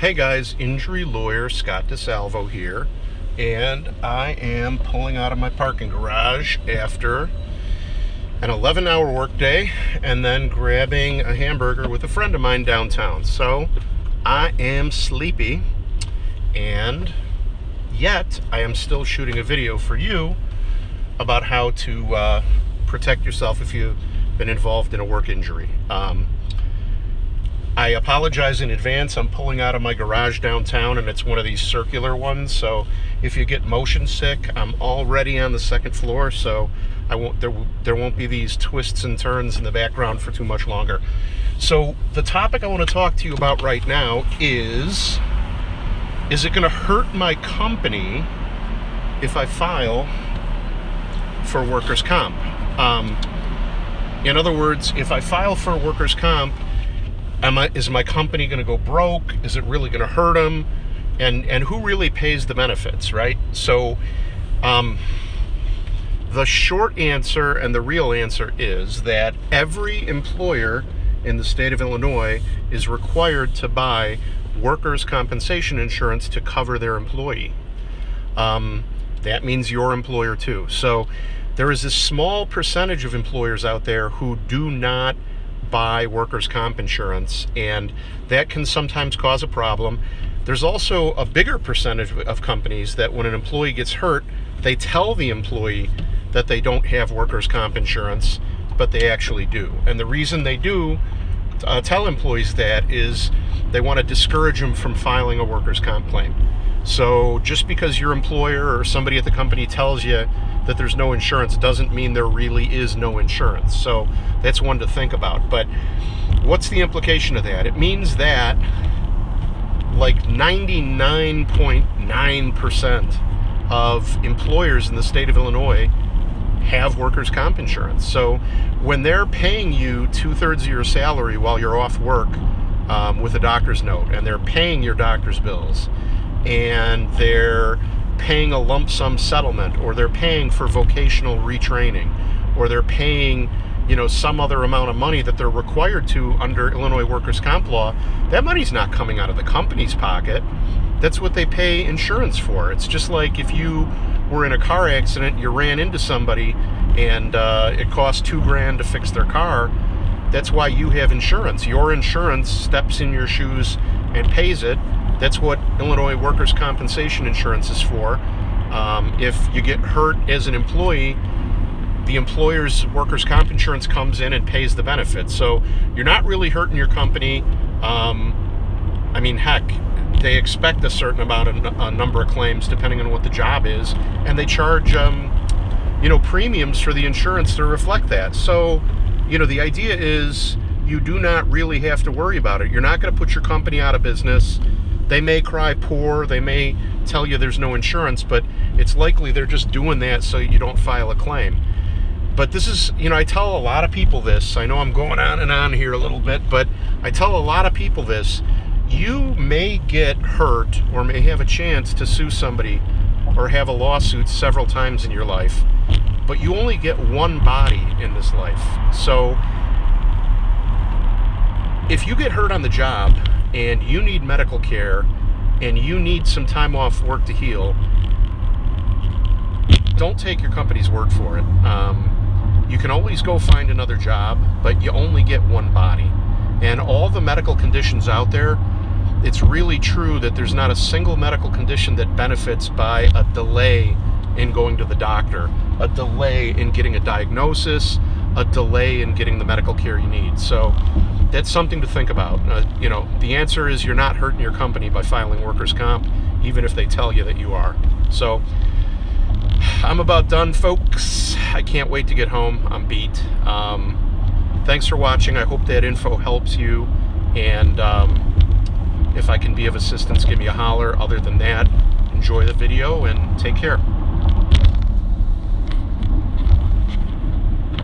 Hey guys, injury lawyer Scott DeSalvo here, and I am pulling out of my parking garage after an 11-hour workday and then grabbing a hamburger with a friend of mine downtown. So I am sleepy, and yet I am still shooting a video for you about how to protect yourself if you've been involved in a work injury. I apologize in advance. I'm pulling out of my garage downtown, and it's one of these circular ones, so if you get motion sick, I'm already on the second floor, so there won't be these twists and turns in the background for too much longer. So the topic I want to talk to you about right now is it going to hurt my company if I file for workers' comp? In other words, if I file for workers' comp, is my company going to go broke? Is it really going to hurt them? And who really pays the benefits, right? So the short answer and the real answer is that every employer in the state of Illinois is required to buy workers' compensation insurance to cover their employee. That means your employer too. So there is a small percentage of employers out there who do not buy workers' comp insurance, and that can sometimes cause a problem. There's also a bigger percentage of companies that when an employee gets hurt, they tell the employee that they don't have workers' comp insurance, but they actually do. And the reason they do tell employees that is they want to discourage them from filing a workers' comp claim. So just because your employer or somebody at the company tells you that there's no insurance doesn't mean there really is no insurance. So that's one to think about. But what's the implication of that? It means that like 99.9% of employers in the state of Illinois have workers' comp insurance. So when they're paying you 2/3 of your salary while you're off work with a doctor's note, and they're paying your doctor's bills, and they're paying a lump sum settlement, or they're paying for vocational retraining, or they're paying, some other amount of money that they're required to under Illinois workers' comp law, that money's not coming out of the company's pocket. That's what they pay insurance for. It's just like if you were in a car accident, you ran into somebody, and it cost $2,000 to fix their car. That's why you have insurance. Your insurance steps in your shoes and pays it. That's what Illinois workers' compensation insurance is for. If you get hurt as an employee, the employer's workers' comp insurance comes in and pays the benefits. So you're not really hurting your company. Heck, they expect a certain amount of a number of claims depending on what the job is, and they charge premiums for the insurance to reflect that. So the idea is you do not really have to worry about it. You're not going to put your company out of business. They may cry poor, they may tell you there's no insurance, but it's likely they're just doing that so you don't file a claim. But this is, I tell a lot of people this. I know I'm going on and on here a little bit, but I tell a lot of people this. You may get hurt or may have a chance to sue somebody or have a lawsuit several times in your life, but you only get one body in this life. So if you get hurt on the job and you need medical care and you need some time off work to heal, don't take your company's word for it. You can always go find another job, but you only get one body. And all the medical conditions out there, it's really true that there's not a single medical condition that benefits by a delay in going to the doctor, a delay in getting a diagnosis, a delay in getting the medical care you need. So that's something to think about. The answer is you're not hurting your company by filing workers' comp, even if they tell you that you are. So I'm about done, folks. I can't wait to get home. I'm beat. Thanks for watching. I hope that info helps you. And if I can be of assistance, give me a holler. Other than that, enjoy the video and take care.